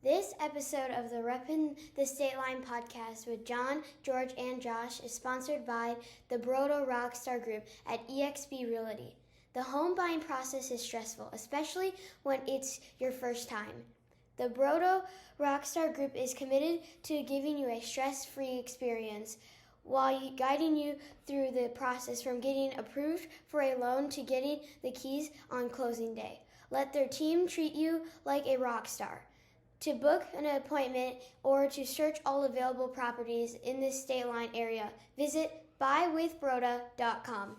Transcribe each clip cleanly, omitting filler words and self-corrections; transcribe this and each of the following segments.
This episode of the Reppin the Stateline podcast with John, George, and Josh is sponsored by the Brodo Rockstar Group at eXp Realty. The home buying process is stressful, especially when it's your first time. The Brodo Rockstar Group is committed to giving you a stress-free experience while guiding you through the process from getting approved for a loan to getting the keys on closing day. Let their team treat you like a rock star. To book an appointment or to search all available properties in the Stateline area, visit buywithbroda.com.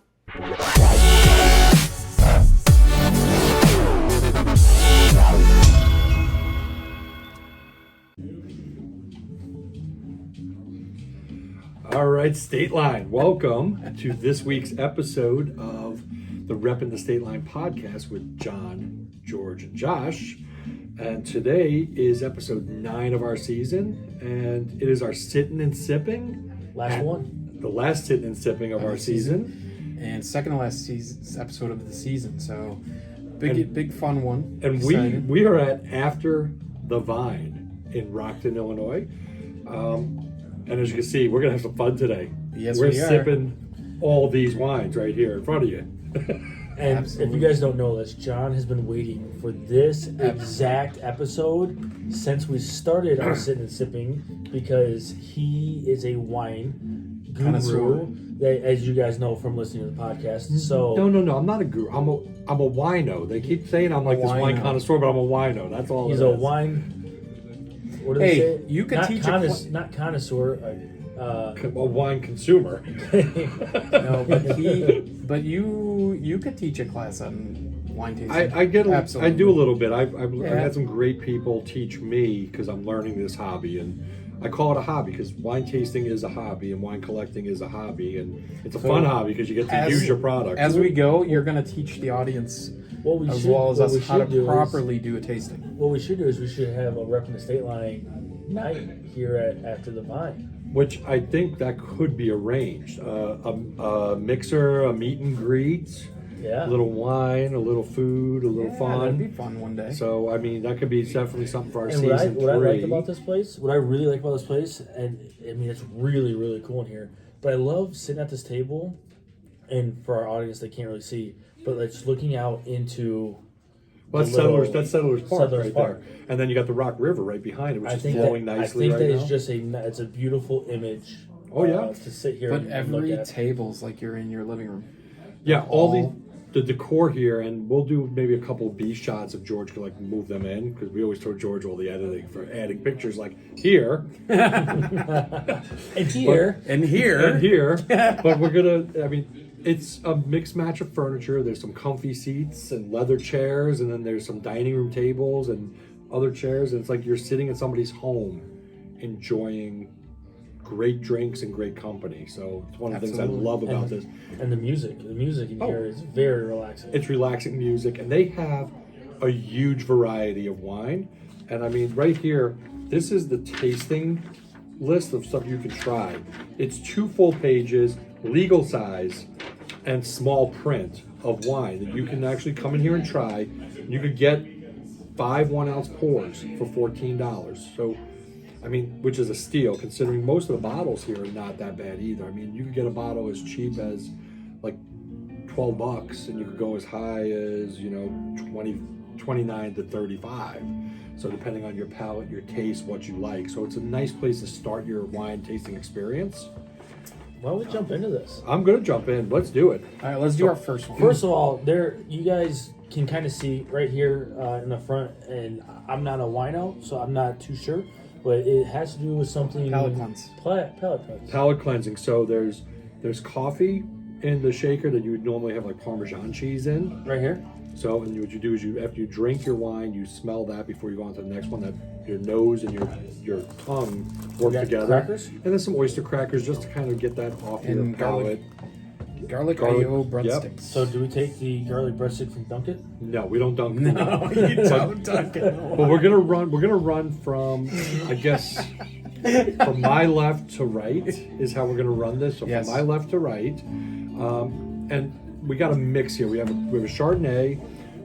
All right, Stateline, welcome to this week's episode of the Reppin the Stateline podcast with John, George, and Josh. And today is episode 9 of our season, and it is our sitting and sipping. The last sitting and sipping of our season. And second to last episode of the season, so big fun one. And we are at After the Vine in Rockton, Illinois. And as you can see, we're going to have some fun today. Yes, we're we are. sipping all these wines right here in front of you. And Absolutely. if you guys don't know this, John has been waiting for this exact episode since we started our sitting and sipping, because he is a wine guru, Connoisseur. that, as you guys know from listening to the podcast. So No, I'm not a guru. I'm a wino. They keep saying I'm like this wine connoisseur, but I'm a wino. That's all. he's it a is. wine. What do Hey, they say? you could not teach not connoisseur. A wine consumer. No, but you could teach a class on wine tasting. I Absolutely. do a little bit. I've Yeah. had some great people teach me because I'm learning this hobby, and I call it a hobby because wine tasting is a hobby and wine collecting is a hobby, and it's a fun hobby because you get to use your product. As we go, you're going to teach the audience as well as us how to properly do a tasting. What we should do is we should have a Reppin the Stateline night here at After the Vine. Which I think that could be arranged. A mixer, a meet and greet, Yeah. a little wine, a little food, a little fun. That'd be fun one day. So, I mean, that could be definitely something for our And season what I like 3. about this place, what I really like about this place, and I mean it's really, really cool in here, but I love sitting at this table, and for our audience they can't really see, but like just looking out into Well, that's Settlers Park Settlers right Park. there. And then you got the Rock River right behind it, which I is think flowing that, nicely I think right that now. is just it's a beautiful image. Oh, yeah. To sit here But and look every at. table's like you're in your living room. Yeah, all the decor here, and we'll do maybe a couple of B shots if George can like move them in, because we always told George all the editing for adding pictures like here. And here, And here. And here, but we're gonna. I mean, it's a mixed match of furniture. There's some comfy seats and leather chairs, and then there's some dining room tables and other chairs. And it's like you're sitting in somebody's home, enjoying great drinks and great company. So it's one of the things I Absolutely. love about this. and the music in here is very relaxing. It's relaxing music, and they have a huge variety of wine. And I mean, right here, this is the tasting list of stuff you can try. It's 2 full pages, legal size, and small print of wine that you can actually come in here and try. You could get 5 1-ounce pours for $14. So, I mean, which is a steal considering most of the bottles here are not that bad either. I mean, you could get a bottle as cheap as like $12, and you could go as high as 29 to 35. So depending on your palate, your taste, what you like. So it's a nice place to start your wine tasting experience. Why don't we jump into this? I'm gonna jump in. Let's do it. All right, let's do our first one. First of all, you guys can kind of see right here in the front, and I'm not a wino, so I'm not too sure, but it has to do with something. Palate cleanse. Palate cleanse. Palate cleansing. So there's coffee in the shaker that you would normally have like Parmesan cheese in. Right here. So, and what you do is after you drink your wine, you smell that before you go on to the next one. That your nose and your tongue work got together. crackers? And then some oyster crackers just to kind of get that off your And palate. Garlic Garlic, AO yep. breadsticks. So do we take the garlic breadstick from Dunkin'? No, we don't dunk. No, you don't dunk it. But we're gonna run from, I guess, from my left to right is how we're gonna run this. So Yes. from my left to right, and we got a mix here. We have a Chardonnay,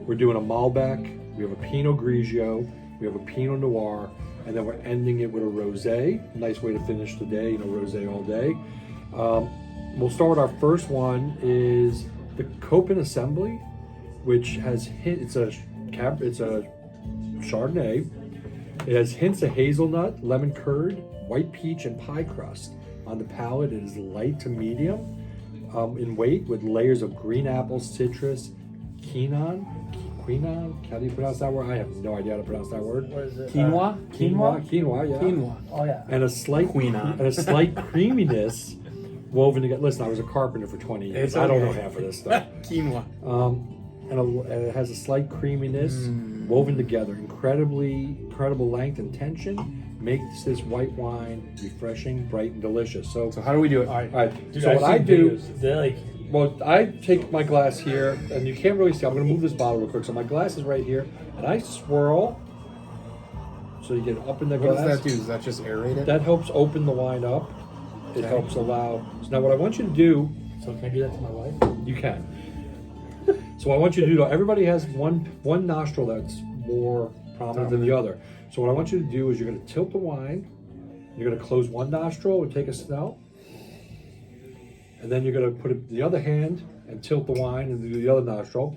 we're doing a Malbec, we have a Pinot Grigio, we have a Pinot Noir, and then we're ending it with a rosé. Nice way to finish the day, rosé all day. We'll start with our first one is the CoPain Ensemble, which has it's a Chardonnay. It has hints of hazelnut, lemon curd, white peach, and pie crust. On the palate, it is light to medium in weight with layers of green apple, citrus, quinoa. How do you pronounce that word? I have no idea how to pronounce that word. What is it? Quinoa, yeah. Quinoa. Oh yeah. And a slight creaminess woven together. Listen, I was a carpenter for 20 years. I don't know half of this stuff. Quinoa. And it has a slight creaminess woven together. Incredible length and tension makes this white wine refreshing, bright, and delicious. So how do we do it? All right. Dude, so what I do, they're like, well, I take my glass here, and you can't really see. I'm going to move this bottle real quick. So my glass is right here, and I swirl. So you get up in the glass. what does that do? Does that just aerate it? That helps open the wine up. It helps allow. So now what I want you to do. So can I do that to my wife? You can. So what I want you to do, though, everybody has one nostril that's more prominent than the other. So what I want you to do is you're going to tilt the wine. You're going to close one nostril and take a smell. And then you're going to put it the other hand and tilt the wine and do the other nostril.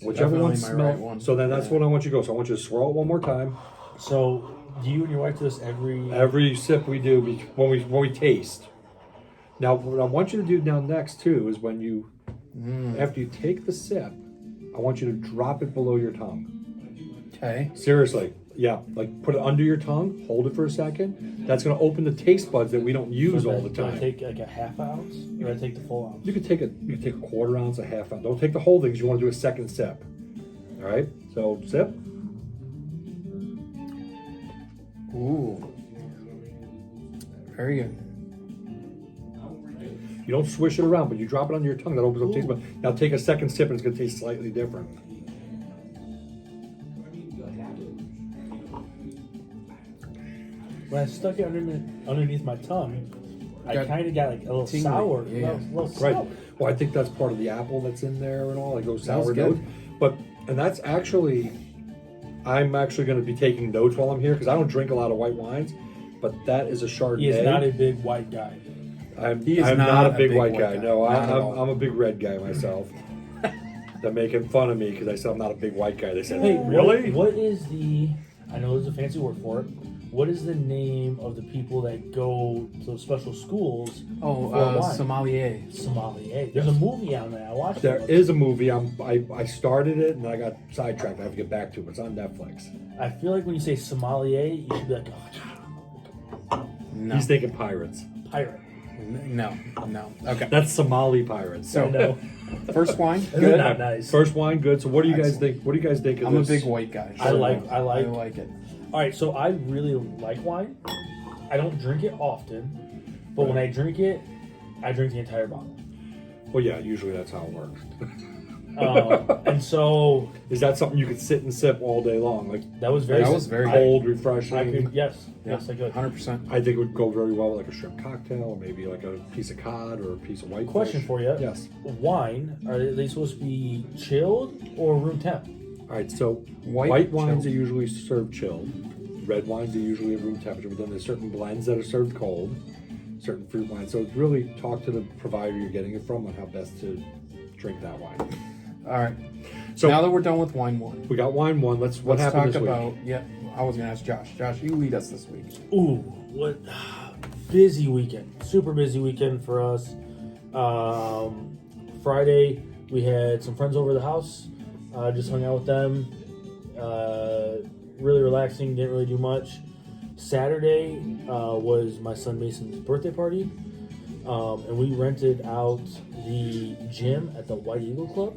Whichever one smells. Right one. So then that's what I want you to go. So I want you to swirl it one more time. So do you and your wife do this every sip we do when we taste. Now what I want you to do now next too is when you after you take the sip, I want you to drop it below your tongue. Okay. Seriously. Yeah, like put it under your tongue, hold it for a second. That's going to open the taste buds that we don't use all the time. Do I take like a half ounce or do I take the full ounce? You can take a quarter ounce, a half ounce. Don't take the whole thing because you want to do a second sip. All right, so sip. Ooh, very good. You don't swish it around, but you drop it under your tongue. That opens up taste buds. Now take a second sip and it's going to taste slightly different. When I stuck it underneath my tongue, I kind of got like a little tingly. sour. Yeah. Little Right. sour. Well, I think that's part of the apple that's in there and all. It goes That was sour good. notes. And that's actually, I'm actually going to be taking notes while I'm here because I don't drink a lot of white wines. But that is a Chardonnay. He is not a big white guy. I'm He is not a big white guy. guy. No, Not at all. I'm a big red guy myself. They're making fun of me because I said I'm not a big white guy. They said, Hey, really? What is the? I know there's a fancy word for it. What is the name of the people that go to those special schools? for wine? Sommelier. Sommelier. There's a movie on there. I watched There it. is a movie. I started it and I got sidetracked. I have to get back to it. But it's on Netflix. I feel like when you say sommelier, you should be like, oh, No. He's thinking pirates. pirate. No. Okay. That's Somali pirates. I know. First wine, Isn't good. that nice? First wine, good. So what do you guys Excellent. think? What do you guys think of I'm a this? big white guy. I like I like it. All right, so I really like wine. I don't drink it often, but when I drink it, I drink the entire bottle. Well, yeah, usually that's how it works. And so Is that something you could sit and sip all day long? Like that was very cold, refreshing. I could, yes, I could. 100%. I think it would go very well with like a shrimp cocktail or maybe like a piece of cod or a piece of white Question fish. for you. Yes. Wine, are they supposed to be chilled or room temp? All right, so white wines are usually served chilled. Red wines are usually at room temperature, but then there's certain blends that are served cold, certain fruit wines. So it's really talk to the provider you're getting it from on how best to drink that wine. All right. So now that we're done with wine one, we got wine one. What let's happened talk this about. week? Yeah, I was gonna ask Josh. Josh, you lead us this week. Ooh, what busy weekend. Super busy weekend for us. Friday, we had some friends over the house. Just hung out with them. Really relaxing, didn't really do much. Saturday was my son Mason's birthday party. And we rented out the gym at the White Eagle Club.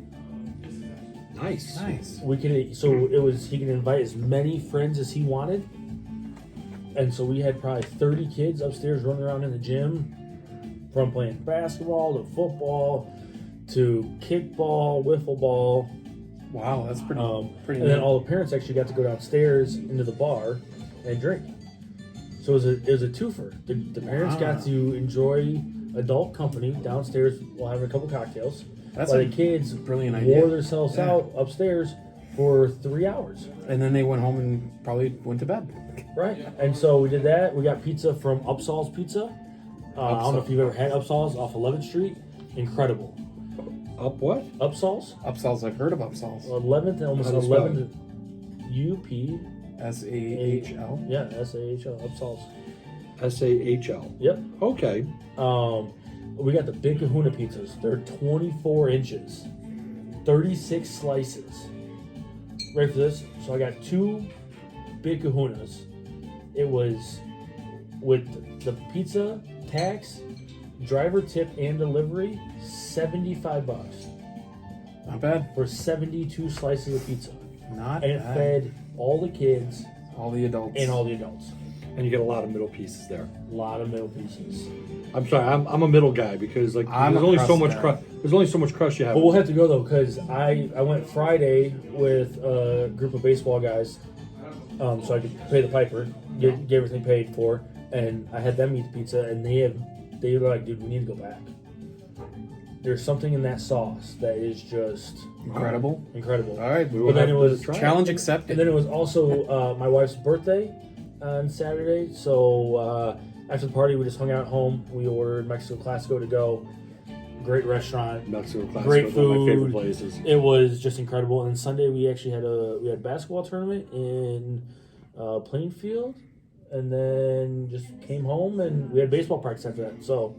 Nice. We could he could invite as many friends as he wanted. And so we had probably 30 kids upstairs running around in the gym, from playing basketball to football to kickball, wiffle ball. Wow, that's pretty. Pretty. And then all the parents actually got to go downstairs into the bar and drink. So it was a twofer. The parents got to enjoy adult company downstairs while having a couple cocktails. That's while a the kids brilliant wore idea. themselves out upstairs for 3 hours. And then they went home and probably went to bed. Right. And so we did that. We got pizza from Upsol's Pizza. I don't know if you've ever had Upsol's off 11th Street. Incredible. Up what? Upsol's? Upsells, I've heard of Upsells. 11th and almost How do you spell 11th. UP. SAHL. Yeah, SAHL. Upsol's. SAHL. Yep. Okay. We got the Big Kahuna pizzas. They're 24 inches, 36 slices. Ready for this? So I got 2 Big Kahunas. It was with the pizza, tax, driver tip, and delivery, $75 Not bad. for 72 slices of pizza. Not And it bad. fed all the kids All the adults. and all the adults. And you get a lot of middle pieces there. A lot of middle pieces. I'm sorry, I'm a middle guy because like I'm there's a only so crust much guy. crust. There's only so much crust you have. But we'll have to go though, because I went Friday with a group of baseball guys, so I could pay the piper, get everything paid for, and I had them eat the pizza, and they were like, dude, we need to go back. There's something in that sauce that is just Incredible. incredible. All right. We will But then have it to was try Challenge And accepted. then it was also my wife's birthday on Saturday, so after the party, we just hung out at home. We ordered Mexico Classico to go. Great restaurant. Mexico Classico, Great one of my favorite food. places. It was just incredible. And then Sunday we actually had a basketball tournament in Plainfield, and then just came home and we had baseball practice after that. So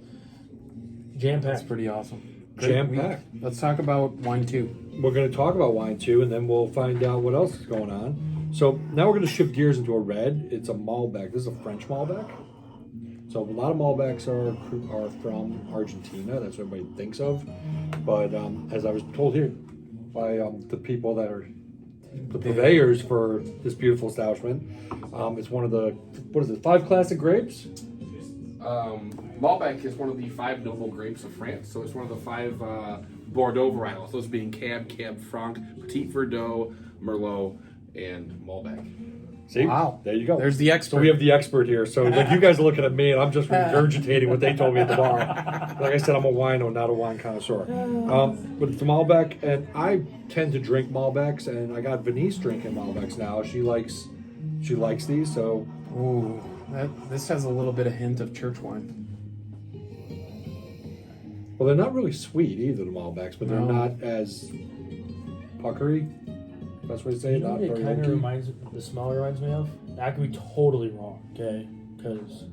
jam That's packed. pretty awesome. Great Jam-packed. week. Let's talk about wine too. We're going to talk about wine too, and then we'll find out what else is going on. So now we're going to shift gears into a red. It's a Malbec. This is a French Malbec. So a lot of Malbecs are from Argentina. That's what everybody thinks of. But as I was told here by the people that are the purveyors for this beautiful establishment, it's one of the 5 classic grapes. Malbec is one of the 5 noble grapes of France, so it's one of the 5 Bordeaux varietals, those being Cab, Cab Franc, Petit Verdot, Merlot, and Malbec. See? Wow. There you go. There's the expert. So we have the expert here. So like you guys are looking at me, and I'm just regurgitating what they told me at the bar. Like I said, I'm a wino, not a wine connoisseur. But it's a Malbec, and I tend to drink Malbecs, and I got Venice drinking Malbecs now. She likes these, so Ooh, this has a little bit of hint of church wine. well, they're not really sweet either, the Malbecs, but they're No. not as puckery. Best way to say You it. know Not what it very kind of oaky. the smell reminds me of? I could be totally wrong, okay? Because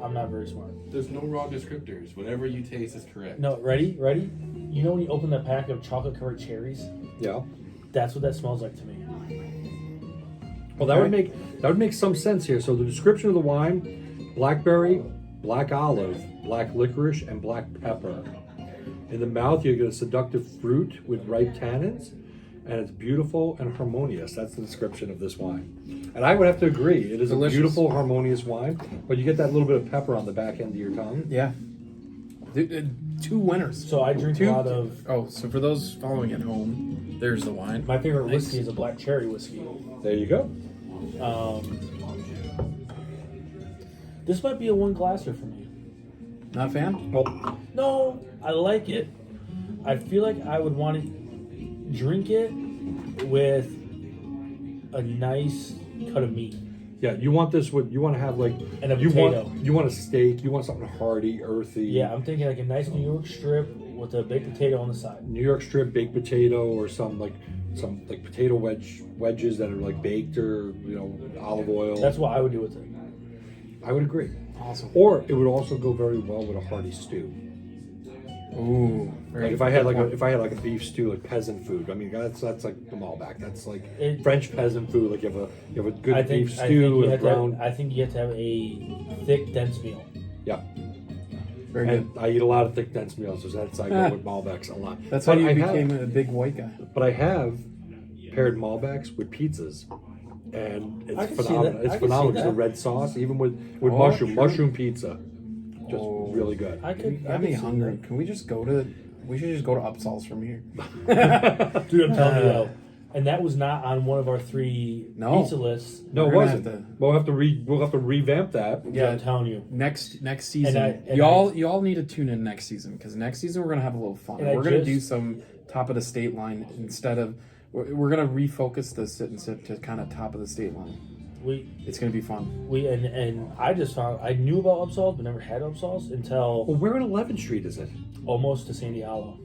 I'm not very smart. There's no wrong descriptors. Whatever you taste is correct. No, ready? You know when you open that pack of chocolate covered cherries? Yeah. That's what that smells like to me. Well, that would make some sense here. So the description of the wine: blackberry, black olive, black licorice, and black pepper. In the mouth, you get a seductive fruit with ripe tannins, and it's beautiful and harmonious. That's the description of this wine. And I would have to agree. It is Delicious. a beautiful, harmonious wine, but you get that little bit of pepper on the back end of your tongue. Yeah. 2 winners. So I drink a lot of. Oh, so for those following at home, there's the wine. My favorite Nice. whiskey is a black cherry whiskey. There you go. This might be a one glasser for me. Not a fan? Well, No, I like it. I feel like I would want to drink it with a nice cut of meat. yeah, you want this. You want to have like And a you potato. want a steak. You want something hearty, earthy. Yeah, I'm thinking like a nice New York strip with a baked potato on the side. New York strip baked potato, or some potato wedges that are like baked, or olive oil. That's what I would do with it. I would agree. Awesome. Or it would also go very well with a hearty stew. Ooh. Like if I had like a beef stew, like peasant food. I mean, that's like the Malbec. That's like It- French peasant food. Like you have a good I think, beef I think stew you and have to have, brown. I think you have to have a thick, dense meal. Yeah, Very good. and I eat a lot of thick dense meals, so that's I go with Malbecs a lot. That's how But you I became have, a big white guy. But I have paired Malbecs with pizzas. And I it's can see phenomenal. that. I It's can phenomenal. see It's a that. red sauce, even with Oh, mushroom pizza. Just Oh. really good. I You could. got me hungry. Can we just go to? We should just go to Upsells from here. Dude, I'm telling you though. And that was not on one of our 3 No. pizza lists. No, it We're gonna wasn't. have to- We'll have to revamp that. Yeah, I'm telling you. Next season, And y'all need to tune in next season, because next season we're gonna have a little fun. And I We're gonna just- do some top of the state line instead of we're gonna refocus the sit and sip to kind of top of the state line. It's gonna be fun. And I just found I knew about Upsalt, but never had Upsalt until Well, where on 11th Street is it? almost to Sandy Hollow,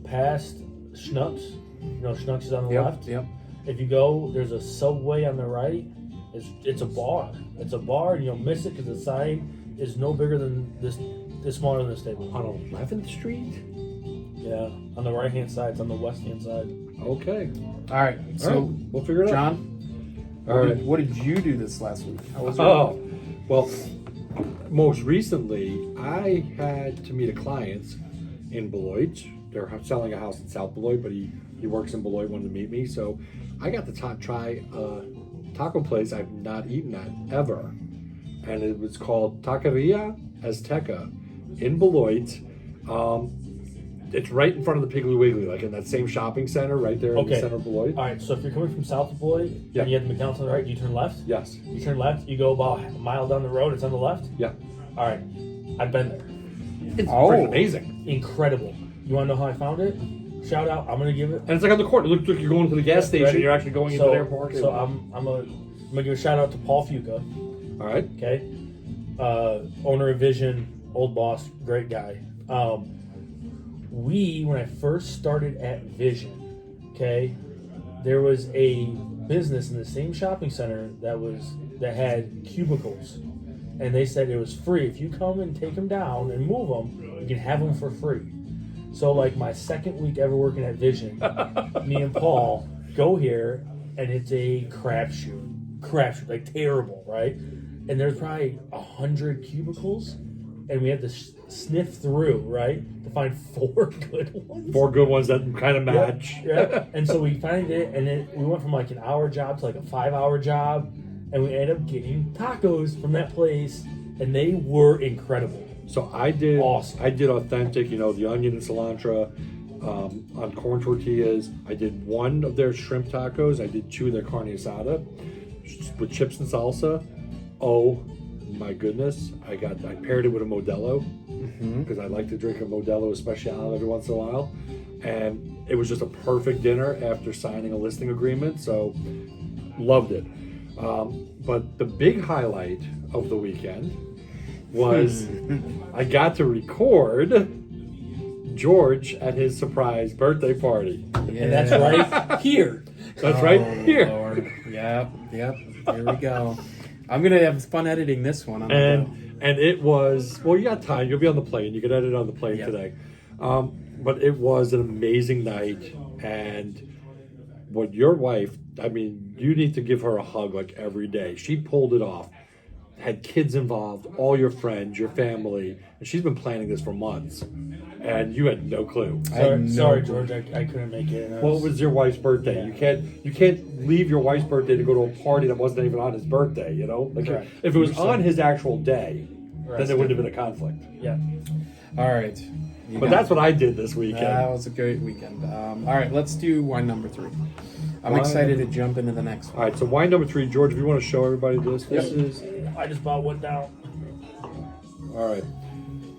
past Schnucks. You know, Schnucks is on the left. Yep. If you go, there's a Subway on the right. It's a bar. It's a bar, and you'll miss it because the sign is no bigger than this smaller than this table. On 11th Street? Yeah, on the right hand side. It's on the west hand side. Okay. All right. So All right, we'll figure it out. John, All right. what did you do this last week? How was your Oh, well, most recently, I had to meet a client in Beloit. They're selling a house in South Beloit, but he works in Beloit, wanted to meet me. So I got to try a taco place I've not eaten at ever. And it was called Taqueria Azteca in Beloit. It's right in front of the Piggly Wiggly, like in that same shopping center right there in the center of Beloit. All right, so if you're coming from south of Beloit Yeah. and you have the McDonald's on the right, you turn left. Yes. You turn left, you go about a mile down the road, it's on the left. Yeah. All right, I've been there. It's Oh. freaking amazing. Incredible. You want to know how I found it? Shout out, I'm going to give it. And it's like on the corner. It looks like you're going to the gas station. Ready? You're actually going into their parking So lot. I'm going to give a shout out to Paul Fuca, All right. okay? Owner of Vision, old boss, great guy. When I first started at Vision, okay, there was a business in the same shopping center that had cubicles, and they said it was free. If you come and take them down and move them, you can have them for free. So like my second week ever working at Vision, me and Paul go here, and it's a crapshoot, like terrible, right? And there's probably 100 cubicles, and we had to sniff through, right, to find 4 good ones. 4 good ones that kind of match. Yeah. And so we find it, and then we went from like an hour job to like a 5-hour job, and we ended up getting tacos from that place, and they were incredible. So I did. Awesome. I did authentic. You know, the onion and cilantro on corn tortillas. I did 1 of their shrimp tacos. I did 2 of their carne asada with chips and salsa. Oh my goodness! I paired it with a Modelo because I like to drink a Modelo Especial every once in a while, and it was just a perfect dinner after signing a listing agreement. So loved it. But the big highlight of the weekend was I got to record George at his surprise birthday party. And that's right here. That's right here. Lord. Yep. Here we go. I'm gonna have fun editing this one. And it was, well, you got time. You'll be on the plane. You can edit on the plane today. But it was an amazing night. And what your wife, I mean, you need to give her a hug like every day. She pulled it off. Had kids involved, all your friends, your family, and she's been planning this for months, and you had no clue. Sorry, George, I couldn't make it. Well, it was your wife's birthday. You can't leave your wife's birthday to go to a party that wasn't even on his birthday. You know, like Right. if it was on his actual day, Right. then there wouldn't have been a conflict. Yeah. All right. But that's what I did this weekend. That was a great weekend. All right, let's do wine number 3. I'm Wine excited to jump into the next one. All right, so wine number 3, George. If you want to show everybody this is. I just bought one down. All right.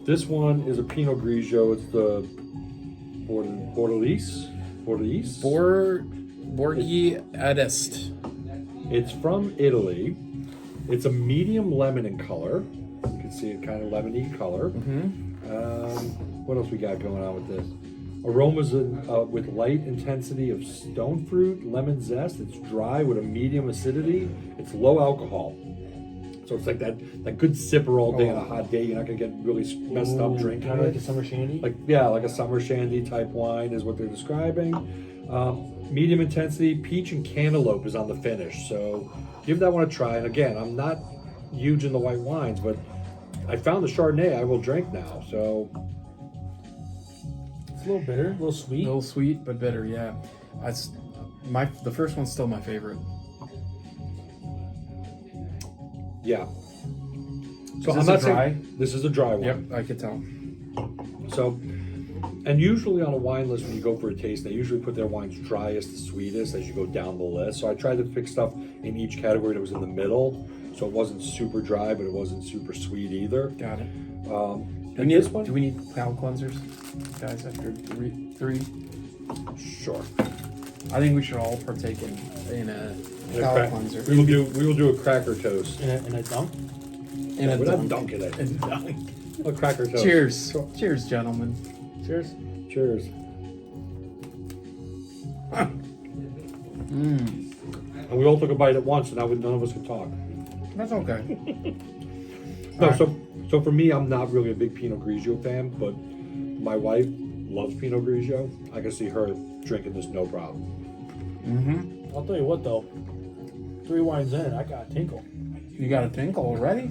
This one is a Pinot Grigio. It's the Bordelise. Borghi Ad Est. It's from Italy. It's a medium lemon in color. You can see it kind of lemony color. What else we got going on with this? Aromas with light intensity of stone fruit, lemon zest. It's dry with a medium acidity. It's low alcohol. So it's like that good sipper all day on a hot day. You're not gonna get really messed up drinking Kind of like it. a summer shandy. Like a summer shandy type wine is what they're describing. Medium intensity, peach and cantaloupe is on the finish. So give that one a try. And again, I'm not huge in the white wines, but I found the Chardonnay I will drink now. So It's a little bitter, a little A sweet. little sweet but bitter, yeah. The first one's still my favorite. yeah. So Is I'm this not a dry? saying this is a dry one. Yep, I could tell. So, and usually on a wine list, when you go for a taste, they usually put their wines driest to sweetest as you go down the list. So I tried to pick stuff in each category that was in the middle. So it wasn't super dry, but it wasn't super sweet either. Got it. And this one? Do we need palate cleansers, guys? After three? Sure. I think we should all partake in a palate cleanser. We will do a cracker toast. In a dunk? In a We're not dunk. dunking it. In a dunk. A cracker toast. Cheers. Cheers, gentlemen. Cheers. Cheers. And we all took a bite at once, and now none of us could talk. That's okay. No, Alright. so for me, I'm not really a big Pinot Grigio fan, but my wife loves Pinot Grigio. I can see her drinking this no problem. Mm-hmm. I'll tell you what though. 3 wines in, I got a tinkle. You got a tinkle already?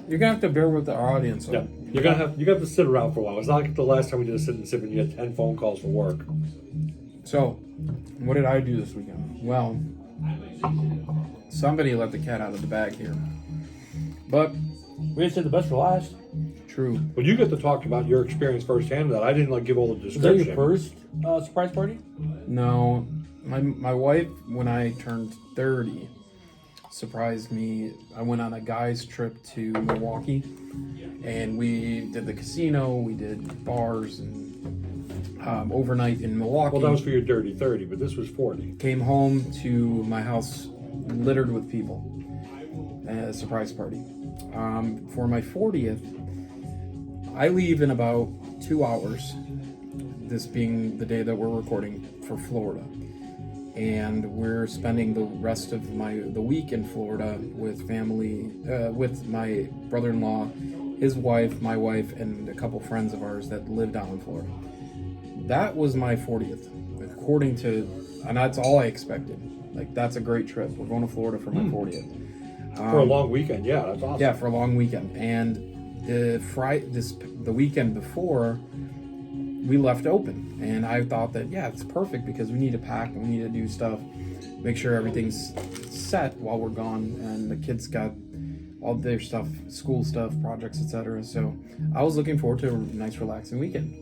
You're gonna have to bear with the audience. Yeah, you're gonna have to sit around for a while. It's not like the last time we did a sit and sip and you had 10 phone calls for work. So, what did I do this weekend? Well, somebody let the cat out of the bag here. But We didn't say the best for last. true. Well, you get to talk about your experience firsthand. That I didn't give all the Was that description. your first surprise party? No, my wife, when I turned 30, surprised me. I went on a guy's trip to Milwaukee, and we did the casino, we did bars, and overnight in Milwaukee. Well, that was for your dirty 30, but this was 40. Came home to my house littered with people. A surprise party. For my 40th, I leave in about 2 hours, this being the day that we're recording, for Florida. And we're spending the rest of the week in Florida with family, with my brother-in-law, his wife, my wife, and a couple friends of ours that live down in Florida. That was my 40th, according to, and that's all I expected. That's a great trip. We're going to Florida for my 40th. For a long weekend, yeah, that's awesome. Yeah, for a long weekend. And the weekend before, we left open, and I thought that it's perfect because we need to pack and we need to do stuff, make sure everything's set while we're gone, and the kids got all their stuff, school stuff, projects, etc. So I was looking forward to a nice, relaxing weekend.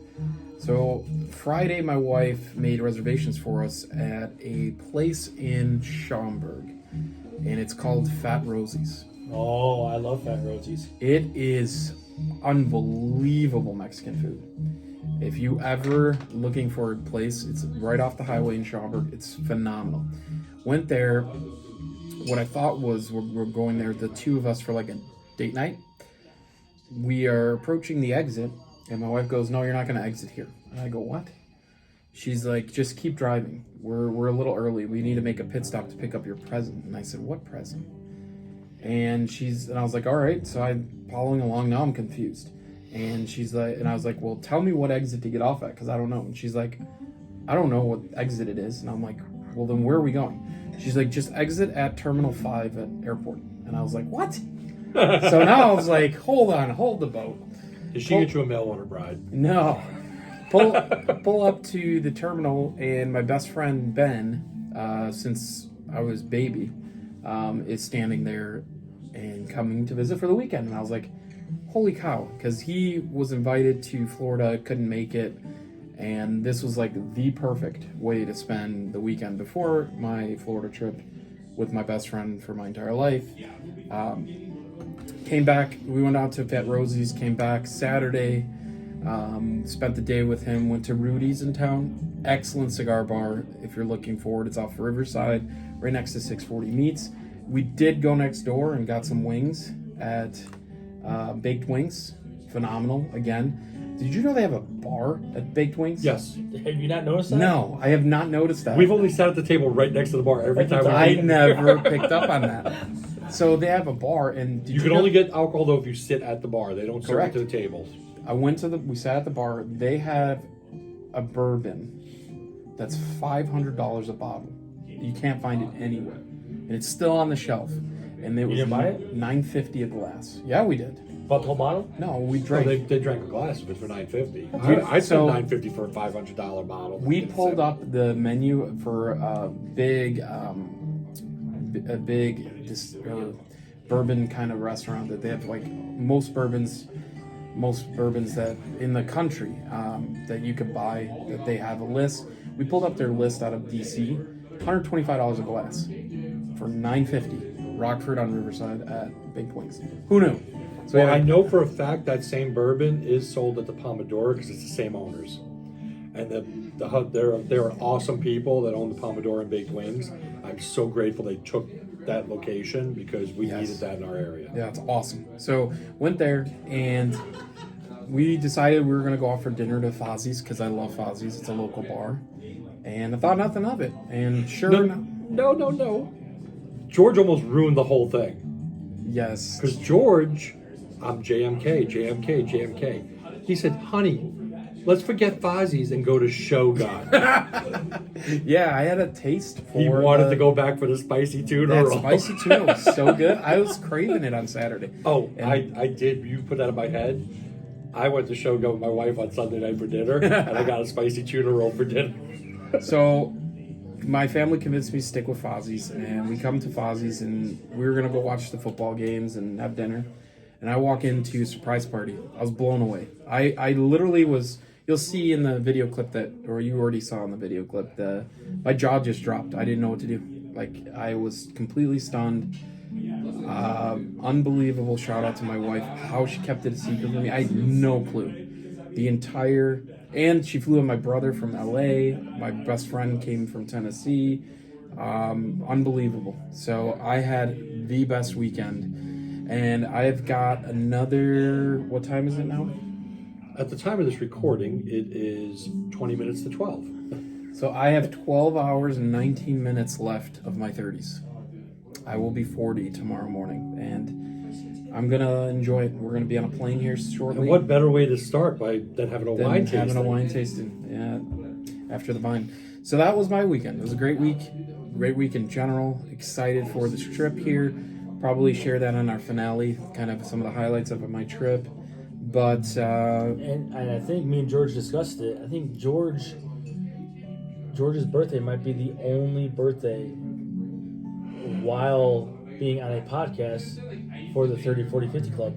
So Friday, my wife made reservations for us at a place in Schaumburg, and it's called Fat Rosie's. Oh, I love Fat Rosie's. It is unbelievable Mexican food. If you ever looking for a place, it's right off the highway in Schaumburg. It's phenomenal. Went there. What I thought was we're going there, the two of us, for a date night. We are approaching the exit, and my wife goes, "No, you're not going to exit here." And I go, "What?" She's like, "Just keep driving. We're a little early. We need to make a pit stop to pick up your present." And I said, "What present?" And I was like, "All right." So I'm following along. Now I'm confused. And she's like, and I was like, "Well, tell me what exit to get off at, because I don't know." And she's like, "I don't know what exit it is." And I'm like, "Well, then where are we going?" She's like, "Just exit at Terminal 5 at airport." And I was like, "What?" So now I was like, hold the boat. Did she get you a mail order bride? No. Pull up to the terminal, and my best friend Ben, since I was baby, is standing there and coming to visit for the weekend. And I was like, holy cow, because he was invited to Florida, couldn't make it, and this was the perfect way to spend the weekend before my Florida trip with my best friend for my entire life. Came back, we went out to Fat Rosie's, came back Saturday, spent the day with him, went to Rudy's in town. Excellent cigar bar if you're looking for it. It's off Riverside, right next to 640 Meats. We did go next door and got some wings at Baked Wings. Phenomenal, again. Did you know they have a bar at Baked Wings? Yes. Have you not noticed that? No, I have not noticed that. We've only sat at the table right next to the bar every time. I never picked up on that. So they have a bar, and You can only get alcohol though if you sit at the bar. They don't serve Correct. it to the tables. we sat at the bar. They have a bourbon that's $500 a bottle. You can't find it anywhere, and it's still on the shelf. And it was didn't buy it? $9.50 a glass. Yeah, we did. Bought the whole bottle? No, we No, drank. they drank a glass of it for $9.50. Dude, I'd so- spend $9.50 for a $500 bottle. We pulled up the menu for a big bourbon kind of restaurant that they have most bourbons that in the country that you could buy, that they have a list. We pulled up their list out of DC, $125 a glass for $9.50. Rockford on Riverside at Baked Wings. Who knew? So Well, I know for a fact that same bourbon is sold at the Pomodoro because it's the same owners. And they're awesome people that own the Pomodoro and Baked Wings. I'm so grateful they took that location because we needed that in our area. Yeah, it's awesome. So went there and we decided we were going to go out for dinner to Fozzie's because I love Fozzie's. It's a local bar. And I thought nothing of it. And sure enough. No. George almost ruined the whole thing. Yes. Because George, I'm JMK. He said, honey, let's forget Fozzie's and go to Shogun. Yeah, I had a taste for He wanted to go back for the spicy tuna that roll. spicy tuna was so good. I was craving it on Saturday. Oh, And- I did. You put that in my head. I went to Shogun with my wife on Sunday night for dinner, and I got a spicy tuna roll for dinner. So my family convinced me to stick with Fozzie's, and we come to Fozzie's, and we were going to go watch the football games and have dinner. And I walk into a surprise party. I was blown away. I literally was... You'll see in the video clip or you already saw in the video clip, my jaw just dropped. I didn't know what to do. Like, I was completely stunned. Unbelievable shout out to my wife. How she kept it a secret from me, I had no clue. And she flew with my brother from LA. My best friend came from Tennessee. Unbelievable. So I had the best weekend. And I've got another, what time is it now? At the time of this recording, it is 20 minutes to 12. So I have 12 hours and 19 minutes left of my 30s. I will be 40 tomorrow morning, and I'm going to enjoy it. We're going to be on a plane here shortly. And what better way to start than having a wine tasting? Having a wine tasting, yeah, after the vine. So that was my weekend. It was a great week in general. Excited for this trip here. Probably share that on our finale, kind of some of the highlights of my trip. But and I think me and George discussed it. I think George's birthday might be the only birthday while being on a podcast for the 30, 40, 50 Club.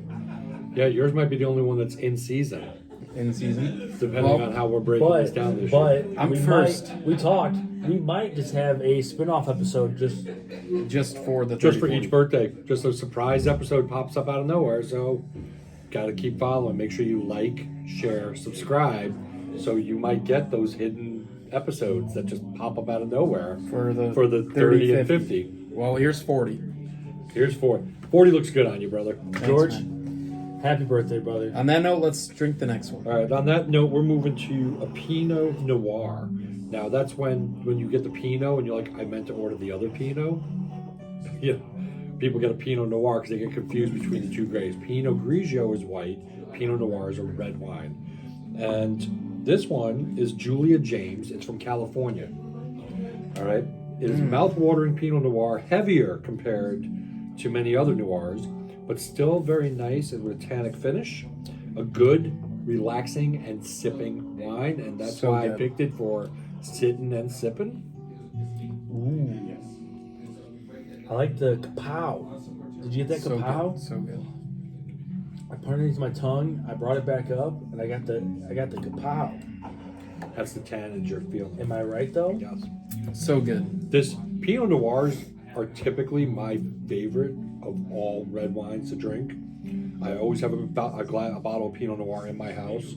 Yeah, yours might be the only one that's in season, depending on how we're breaking this down this year. But I'm first. We talked. We might just have a spin-off episode just for the 30, Just for 40. each birthday. Just a surprise episode pops up out of nowhere, so got to keep following. Make sure you like, share, subscribe, so you might get those hidden episodes that just pop up out of nowhere for the 30 and 50. Well, here's 40. Here's 40. 40 looks good on you, brother. George, man. happy birthday, brother. On that note, let's drink the next one. All right, on that note, we're moving to a Pinot Noir. Now, that's when you get the Pinot and you're like, I meant to order the other Pinot. Yeah, people get a Pinot Noir because they get confused between the two grapes. Pinot Grigio is white. Pinot Noir is a red wine. And this one is Julia James. It's from California. All right. It is mouth-watering Pinot Noir, heavier compared to many other Noirs, but still very nice and with a tannic finish. A good, relaxing, and sipping wine, and that's So why good. I picked it for sitting and sipping. I like the kapow. Did you get that So kapow? good. So good. I put it underneath my tongue. I brought it back up, and I got the kapow. That's the tannins you're feeling. Am I right though? Yes. So good. This Pinot Noirs are typically my favorite of all red wines to drink. I always have a bottle of Pinot Noir in my house.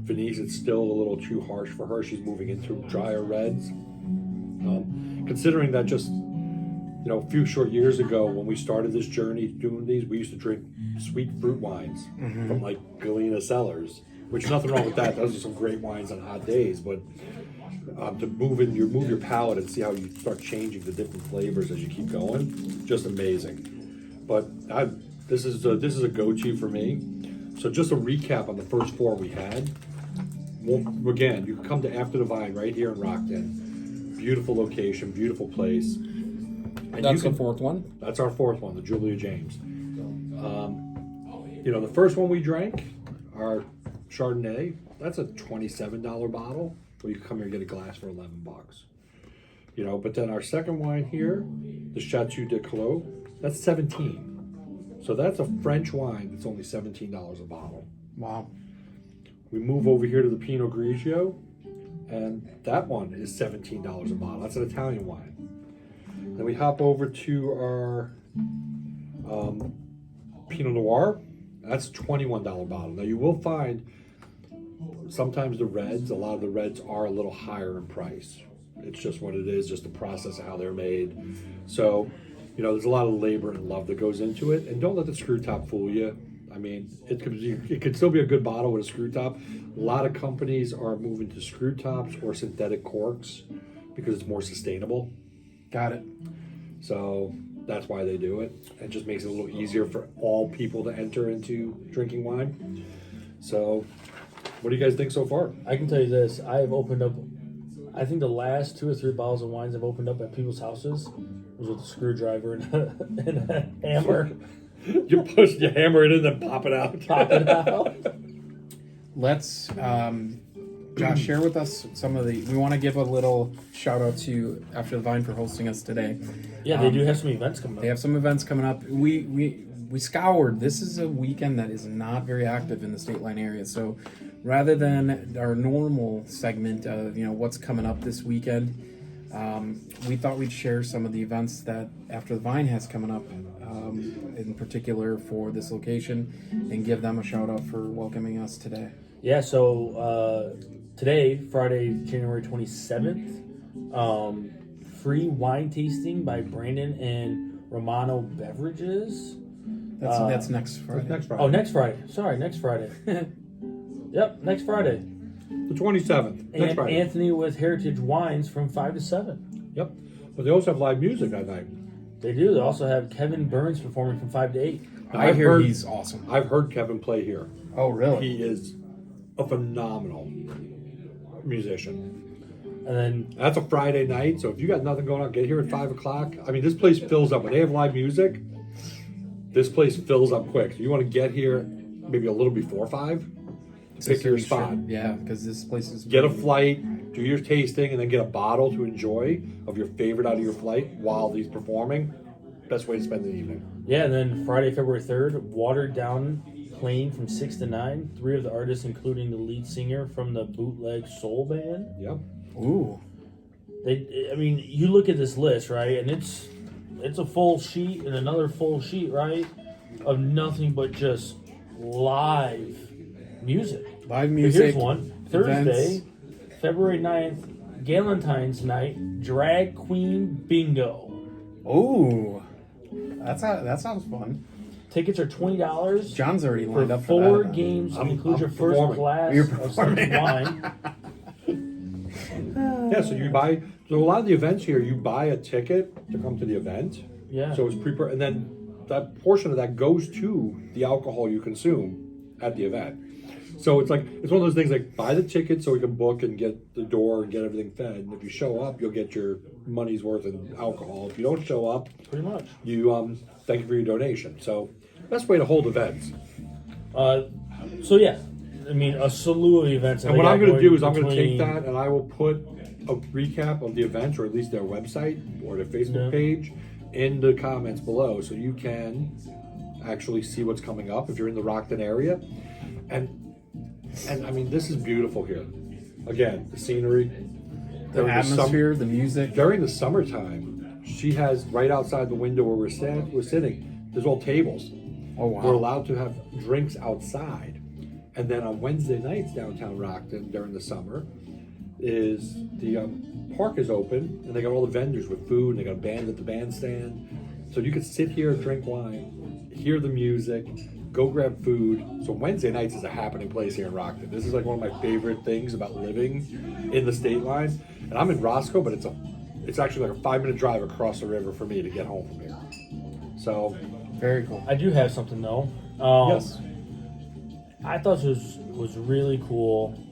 Venice, it's still a little too harsh for her. She's moving into drier reds. Considering that just a few short years ago when we started this journey doing these, we used to drink sweet fruit wines from like Galena Cellars, which nothing wrong with that. Those are some great wines on hot days, but to move your palate and see how you start changing the different flavors as you keep going, just amazing. But this is a go-to for me. So just a recap on the first four we had. Well, again, you can come to After the Vine right here in Rockton. Beautiful location, beautiful place. And That's the fourth one. That's our fourth one, the Julia James. The first one we drank, our Chardonnay, that's a $27 bottle. Well, you can come here and get a glass for $11. But then our second wine here, the Chateau Du Call, that's $17. So that's a French wine that's only $17 a bottle. Wow. We move over here to the Pinot Grigio, and that one is $17 a bottle. That's an Italian wine. Then we hop over to our Pinot Noir. That's $21 bottle. Now you will find sometimes a lot of the reds are a little higher in price. It's just what it is, just the process of how they're made. So, there's a lot of labor and love that goes into it. And don't let the screw top fool you. I mean, it could still be a good bottle with a screw top. A lot of companies are moving to screw tops or synthetic corks because it's more sustainable. Got it. So that's why they do it. It just makes it a little easier for all people to enter into drinking wine. So what do you guys think so far? I can tell you this. I have opened up, I think the last 2 or 3 bottles of wines I've opened up at people's houses was with a screwdriver and a hammer. You hammer it in, then pop it out. Pop it out. Let's, Josh, share with us some of we want to give a little shout out to After the Vine for hosting us today. Yeah, they do have some events coming up. They have some events coming up. We scoured. This is a weekend that is not very active in the Stateline area. So rather than our normal segment of, what's coming up this weekend, we thought we'd share some of the events that After the Vine has coming up, in particular for this location, and give them a shout out for welcoming us today. Yeah, so today, Friday, January 27th, free wine tasting by Brandon and Romano Beverages. That's next Friday. Next Friday. Oh, next Friday. Sorry, next Friday. Yep, next Friday. The 27th. Next And Friday. Anthony with Heritage Wines from 5 to 7. Yep. But they also have live music that night. They do. They also have Kevin Burns performing from 5 to 8. I hear he's awesome. I've heard Kevin play here. Oh, really? He is a phenomenal musician. And then, That's a Friday night, so if you got nothing going on, get here at 5 o'clock. I mean, this place fills up. When they have live music, this place fills up quick. So you want to get here maybe a little before 5, pick your spot. Yeah, because this place is... Get a flight, do your tasting, and then get a bottle to enjoy of your favorite out of your flight while he's performing. Best way to spend the evening. yeah, and then Friday, February 3rd, Watered Down playing from 6 to 9. 3 of the artists, including the lead singer from the Bootleg Soul Band. Yep. Ooh. You look at this list, right, and it's a full sheet and another full sheet, right, of nothing but just live music. Live But music. here's one. Thursday, events. February 9th, Galentine's Night, Drag Queen Bingo. Ooh. That sounds fun. Tickets are $20 John's already lined for up for 4 that. games. I'm Includes your first performing. glass You're of performing. some wine. Yeah, so a lot of the events here, you buy a ticket to come to the event. Yeah. So it's and then that portion of that goes to the alcohol you consume at the event. So it's one of those things like buy the ticket so we can book and get the door and get everything fed. And if you show up, you'll get your money's worth in alcohol. If you don't show up, Pretty much. you thank you for your donation. So best way to hold events. So yeah, a slew of events. And what I'm going to do is I'm going to take that and I will put a recap of the events, or at least their website or their Facebook page, in the comments below, so you can actually see what's coming up if you're in the Rockton area. And this is beautiful here. Again, the scenery, The atmosphere, the music. during the summertime, she has right outside the window where we're sitting. There's all tables. Oh, wow. We're allowed to have drinks outside. And then on Wednesday nights downtown Rockton during the summer, is the park is open and they got all the vendors with food and they got a band at the bandstand. So you can sit here, drink wine, hear the music, go grab food. So Wednesday nights is a happening place here in Rockton. This is one of my favorite things about living in the state line. And I'm in Roscoe, but it's actually a 5-minute drive across the river for me to get home from here. So Very cool. I do have something though. yes. I thought this was really cool.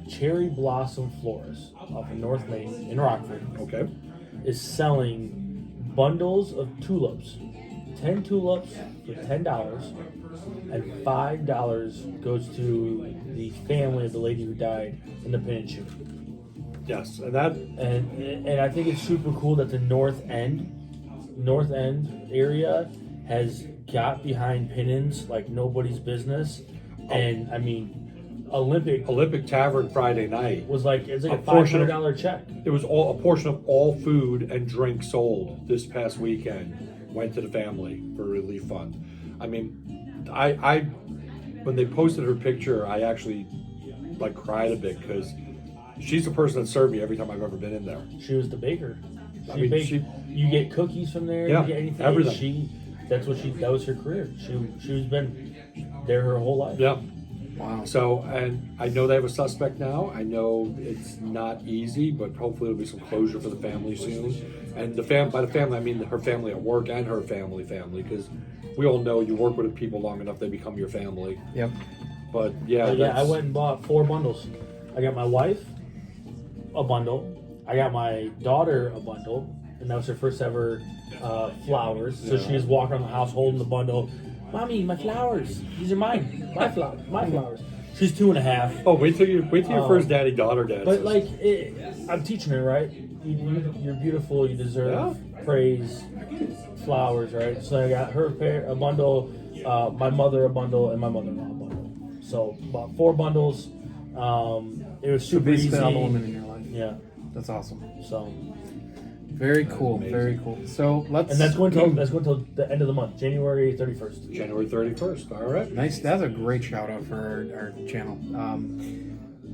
Cherry Blossom Florist off of North Main in Rockford Okay. is selling bundles of tulips. 10 tulips for $10, and $5 goes to the family of the lady who died in the pin and shoot. Yes. And I think it's super cool that the North End area has got behind pin-ins like nobody's business. And Olympic Tavern Friday night. was it's like a portion of- $500 check. It was a portion of all food and drink sold this past weekend went to the family for a relief fund. I when they posted her picture, I actually like cried a bit because she's the person that served me every time I've ever been in there. She was the baker. I mean, baked, you get cookies from there. Yeah, you get anything. everything. That was her career. She's been there her whole life. Yeah. Wow. So, and I know they have a suspect now. I know it's not easy, but hopefully there'll be some closure for the family soon. And by the family, I mean her family at work and her family, because we all know you work with people long enough, they become your family. Yep. But yeah, I went and bought 4 bundles. I got my wife a bundle. I got my daughter a bundle, and that was her first ever flowers. So she was walking around the house holding the bundle. Mommy, my flowers. These are mine. My flowers. My flowers. She's 2.5. Oh, wait till your first daddy-daughter dance. But like, I'm teaching her, right? You're beautiful. You deserve praise, flowers, right? So I got her a bundle, my mother a bundle, and my mother-in-law a bundle. So bought 4 bundles. It was super easy. Basically all the women in your life. Yeah. That's awesome. So. Very cool. Amazing. Very cool. So let's. And that's going till the end of the month, January 31st. January 31st. All right. Nice. That's a great shout out for our channel.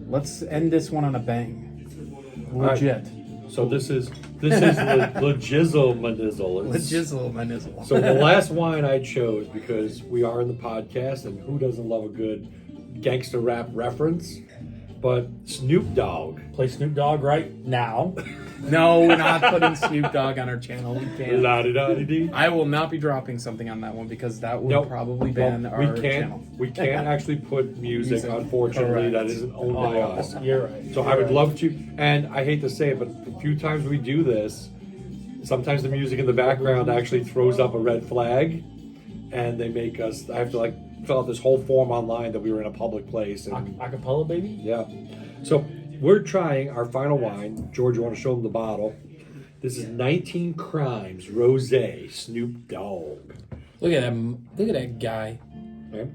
Let's end this one on a bang. Legit. So this is Legizzle Manizzle. Legizzle Manizzle. So the last wine I chose, because we are in the podcast, and who doesn't love a good gangster rap reference? But Snoop Dogg. Play Snoop Dogg right now. No, we're not putting Snoop Dogg on our channel. We can't. La-di-da-di-dee. I will not be dropping something on that one because that would probably ban our channel. We can't actually put music, unfortunately, Correct. that isn't owned by us. You're right. So I would love to, and I hate to say it, but a few times we do this, sometimes the music in the background actually throws up a red flag, and they make us, I have to like fill out this whole form online that we were in a public place. And Acapella, baby? yeah. So we're trying our final wine. George, you want to show them the bottle? This is 19 Crimes Rosé Snoop Dogg. Look at him. Look at that guy. Okay.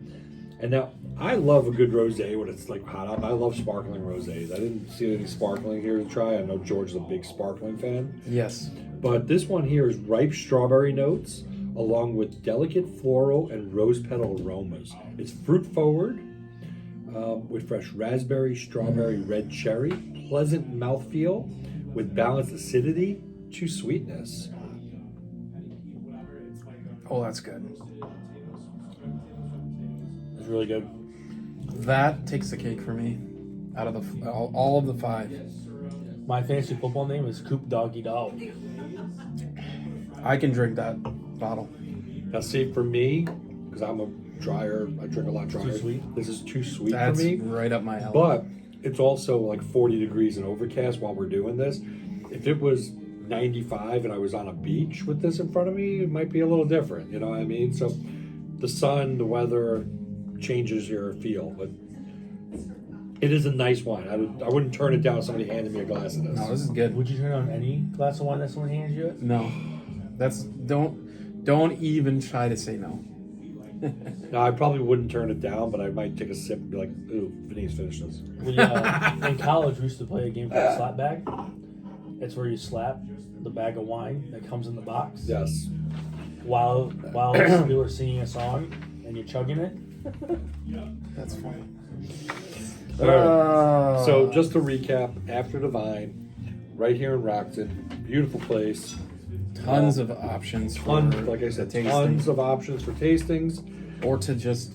And now, I love a good rosé when it's like hot out. I love sparkling rosés. I didn't see any sparkling here to try. I know George is a big sparkling fan. Yes. But this one here is ripe strawberry notes, along with delicate floral and rose petal aromas. It's fruit forward, with fresh raspberry, strawberry, red cherry, pleasant mouthfeel, with balanced acidity to sweetness. Oh, that's good. It's really good. That takes the cake for me. Out of the all of the 5, My fantasy football name is Coop Doggy Dog. I can drink that bottle. Now, see, for me, because I'm a dryer, I drink a lot drier. Too sweet? This is too sweet That's for me. right up my alley. But it's also like 40 degrees and overcast while we're doing this. If it was 95 and I was on a beach with this in front of me, it might be a little different. You know what I mean? So the sun, the weather changes your feel. But it is a nice wine. I wouldn't turn it down if somebody handed me a glass of this. No, this is good. Would you turn on any glass of wine that someone hands you? No, that's don't even try to say no. No, I probably wouldn't turn it down, but I might take a sip and be like, ooh, Vinny's finished this. In college, we used to play a game called Slap Bag. It's where you slap the bag of wine that comes in the box Yes. while people are singing a song and you're chugging it. That's funny. All right. So just to recap, After the Vine, right here in Rockton, beautiful place. Tons of options Like I said, tons of options for tastings. or to just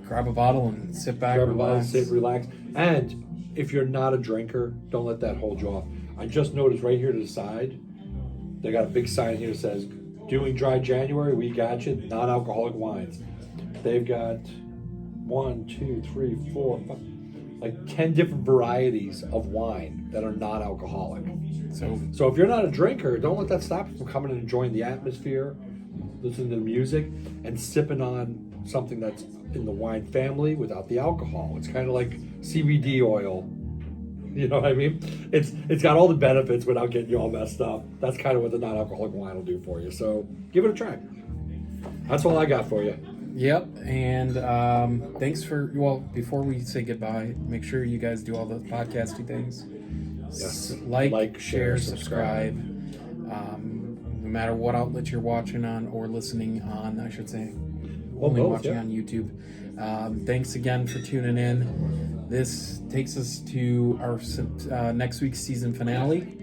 grab a bottle and sit back, Grab a bottle, relax. sit, relax. And if you're not a drinker, don't let that hold you off. I just noticed right here to the side, they got a big sign here that says, doing dry January, we got you, non-alcoholic wines. They've got 1, 2, 3, 4, 5, like 10 different varieties of wine that are non-alcoholic. So if you're not a drinker, don't let that stop you from coming and enjoying the atmosphere, listening to the music, and sipping on something that's in the wine family without the alcohol. It's kind of like CBD oil. You know what I mean? It's got all the benefits without getting you all messed up. That's kind of what the non-alcoholic wine will do for you. So give it a try. That's all I got for you. Yep, and thanks for, before we say goodbye, make sure you guys do all the podcasty things. Yes. Like, share, subscribe. No matter what outlet you're watching on or listening on, I should say. only both, watching yeah. on YouTube. Thanks again for tuning in. This takes us to our next week's season finale.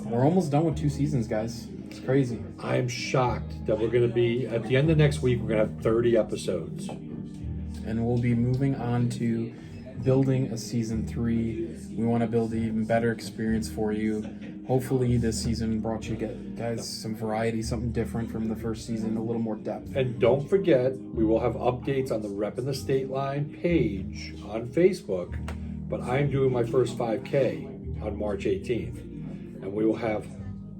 We're almost done with 2 seasons, guys. It's crazy. I am shocked that we're going to be, at the end of next week, we're going to have 30 episodes. And we'll be moving on to building a season 3. We want to build an even better experience for you. Hopefully this season brought you guys some variety, something different from the first season, a little more depth. And don't forget, we will have updates on the Reppin the Stateline page on Facebook, but I'm doing my first 5K on March 18th. And we will have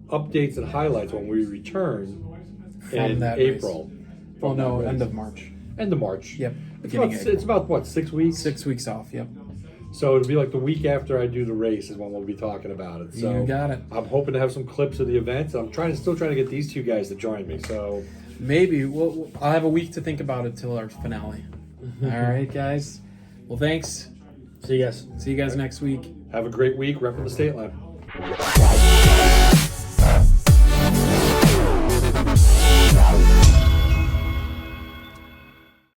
updates and highlights when we return From in that April. Oh From no, that race. end of March. End of March. Yep. It's about what, 6 weeks? 6 weeks off, yep. So it'll be like the week after I do the race is when we'll be talking about it. So You got it. I'm hoping to have some clips of the event. I'm still trying to get these 2 guys to join me. So Maybe. I'll have a week to think about it till our finale. All right, guys. Well, thanks. See you guys. See you guys next week. have a great week. Reppin the Stateline.